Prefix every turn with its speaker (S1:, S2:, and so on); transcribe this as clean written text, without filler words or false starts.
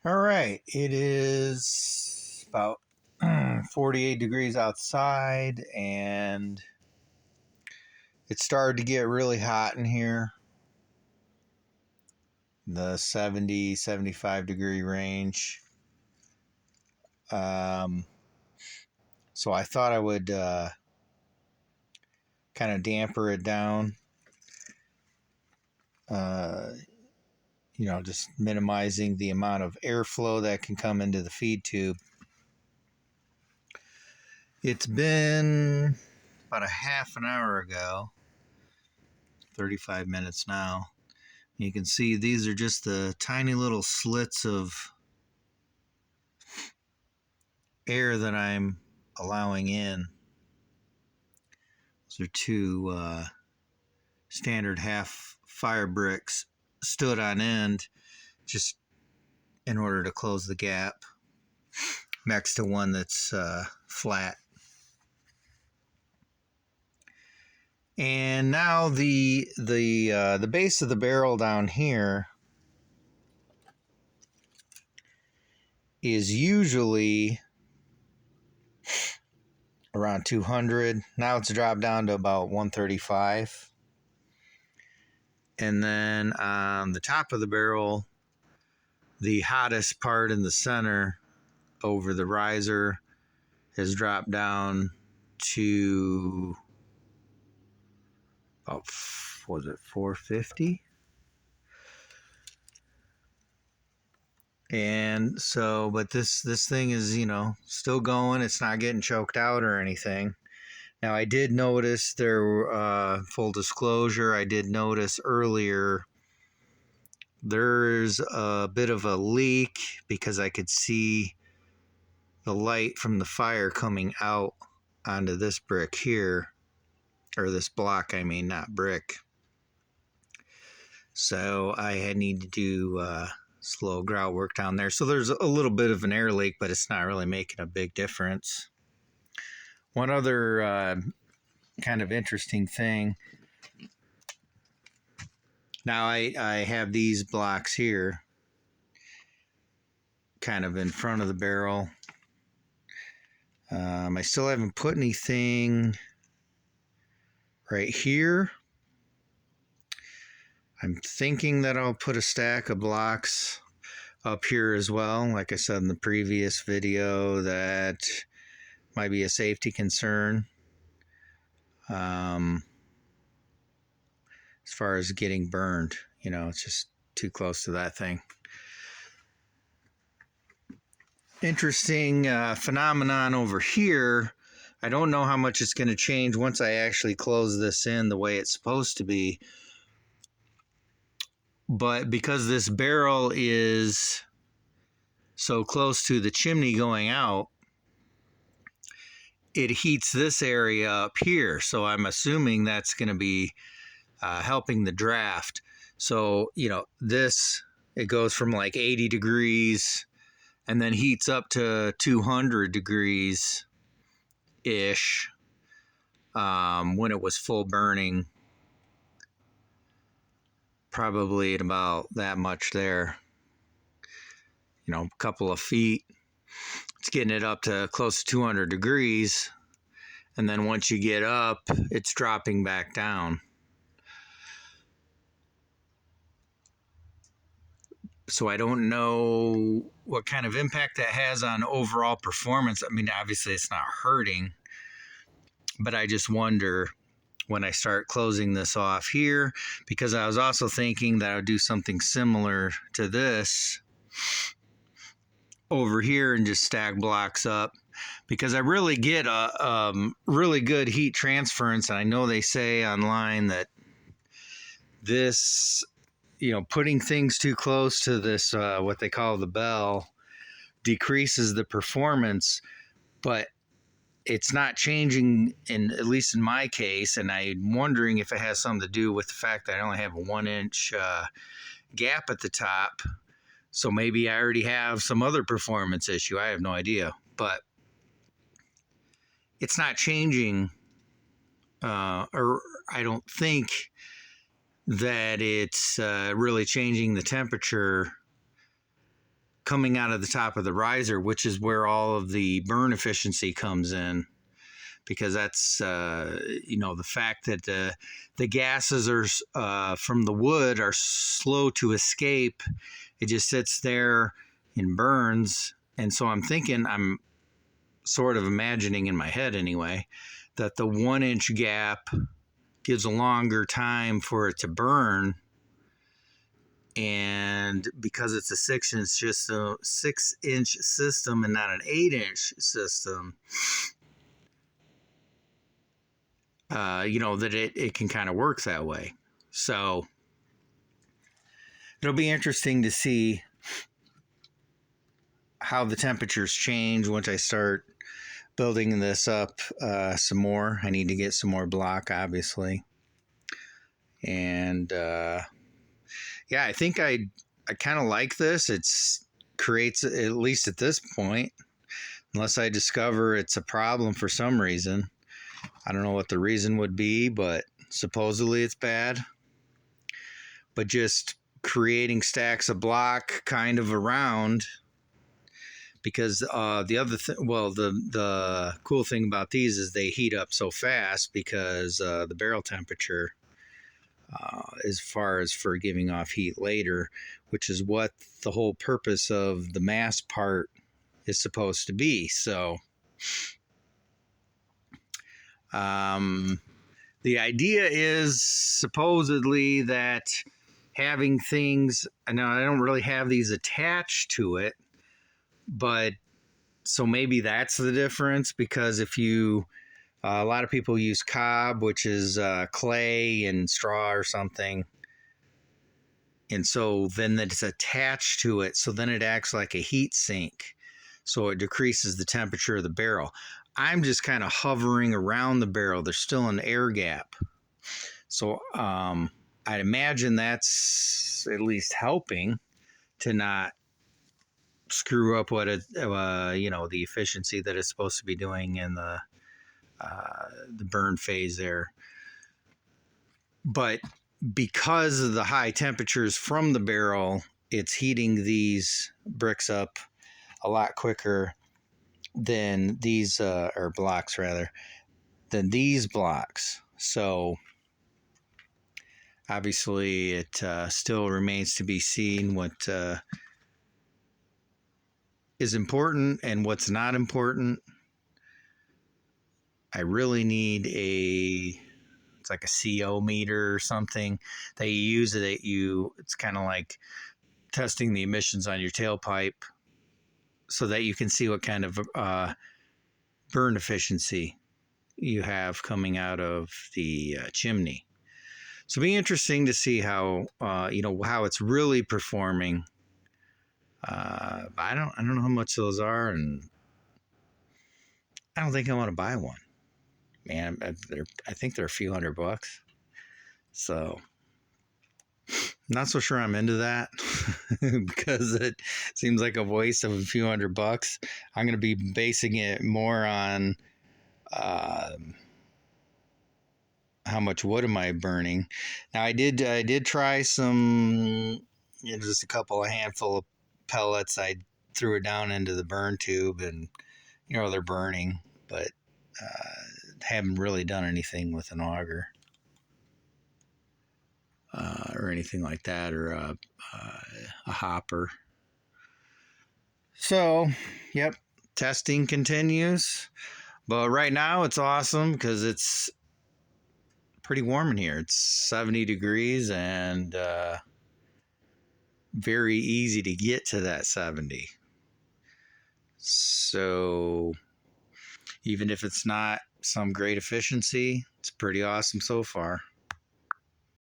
S1: All right, it is about 48 degrees outside, and it started to get really hot in here. The 70, 75 degree range. So I thought I would kind of damper it down. Just minimizing the amount of airflow that can come into the feed tube. It's been about a half an hour ago, 35 minutes now. You can see these are just the tiny little slits of air that I'm allowing in. Those are two standard half fire bricks stood on end just in order to close the gap next to one that's flat. And now the base of the barrel down here is usually around 200. Now it's dropped down to about 135. And then on the top of the barrel, the hottest part in the center over the riser has dropped down to about, was it 450? And so, but this thing is, still going. It's not getting choked out or anything. Now, I did notice there, full disclosure, I did notice earlier there's a bit of a leak because I could see the light from the fire coming out onto this brick here, or this block, I mean, not brick. So I had need to do slow grout work down there. So there's a little bit of an air leak, but it's not really making a big difference. One other kind of interesting thing. Now I have these blocks here kind of in front of the barrel. I still haven't put anything right here. I'm thinking that I'll put a stack of blocks up here as well. Like I said in the previous video, that might be a safety concern. As far as getting burned, it's just too close to that thing. Interesting phenomenon over here. I don't know how much it's going to change once I actually close this in the way it's supposed to be. But because this barrel is so close to the chimney going out, it heats this area up here. So I'm assuming that's going to be helping the draft. So, this, it goes from like 80 degrees and then heats up to 200 degrees ish when it was full burning. Probably at about that much there, a couple of feet. It's getting it up to close to 200 degrees. And then once you get up, it's dropping back down. So I don't know what kind of impact that has on overall performance. I mean, obviously it's not hurting, but I just wonder when I start closing this off here, because I was also thinking that I would do something similar to this over here and just stack blocks up, because I really get a really good heat transference. And I know they say online that this, putting things too close to this, what they call the bell, decreases the performance, but it's not changing, at least in my case, and I'm wondering if it has something to do with the fact that I only have a 1-inch gap at the top. So maybe I already have some other performance issue. I have no idea, but it's not changing, or I don't think that it's really changing the temperature coming out of the top of the riser, which is where all of the burn efficiency comes in, because that's the fact that the gases are from the wood are slow to escape. It just sits there and burns. And so I'm sort of imagining in my head anyway, that the 1 inch gap gives a longer time for it to burn. And because it's a 6-inch system and not an 8-inch system, that it can kind of work that way. So it'll be interesting to see how the temperatures change once I start building this up some more. I need to get some more block, obviously. And yeah, I think I kind of like this. It's creates, at least at this point, unless I discover it's a problem for some reason. I don't know what the reason would be, but supposedly it's bad. But just creating stacks of block kind of around, because the cool thing about these is they heat up so fast because the barrel temperature, as far as for giving off heat later, which is what the whole purpose of the mass part is supposed to be. So the idea is supposedly that having things, now I don't really have these attached to it, but so maybe that's the difference, because if you a lot of people use cob, which is clay and straw or something. And so then it's attached to it. So then it acts like a heat sink. So it decreases the temperature of the barrel. I'm just kind of hovering around the barrel. There's still an air gap. So I'd imagine that's at least helping to not screw up what the efficiency that it's supposed to be doing in the burn phase there. But because of the high temperatures from the barrel, it's heating these bricks up a lot quicker than these, or blocks rather, than these blocks. So obviously it still remains to be seen what is important and what's not important. I really need it's like a CO meter or something that you use it's kind of like testing the emissions on your tailpipe, so that you can see what kind of burn efficiency you have coming out of the chimney. So it'll be interesting to see how how it's really performing. I don't know how much those are, and I don't think I want to buy one. Man, I think they're a few $100. So not so sure I'm into that because it seems like a waste of a few $100. I'm going to be basing it more on how much wood am I burning. Now I did try some, just a handful of pellets. I threw it down into the burn tube, and they're burning, but haven't really done anything with an auger or anything like that, or a hopper. So, yep, testing continues. But right now it's awesome because it's pretty warm in here. It's 70 degrees and very easy to get to that 70. So even if it's not some great efficiency, it's pretty awesome so far.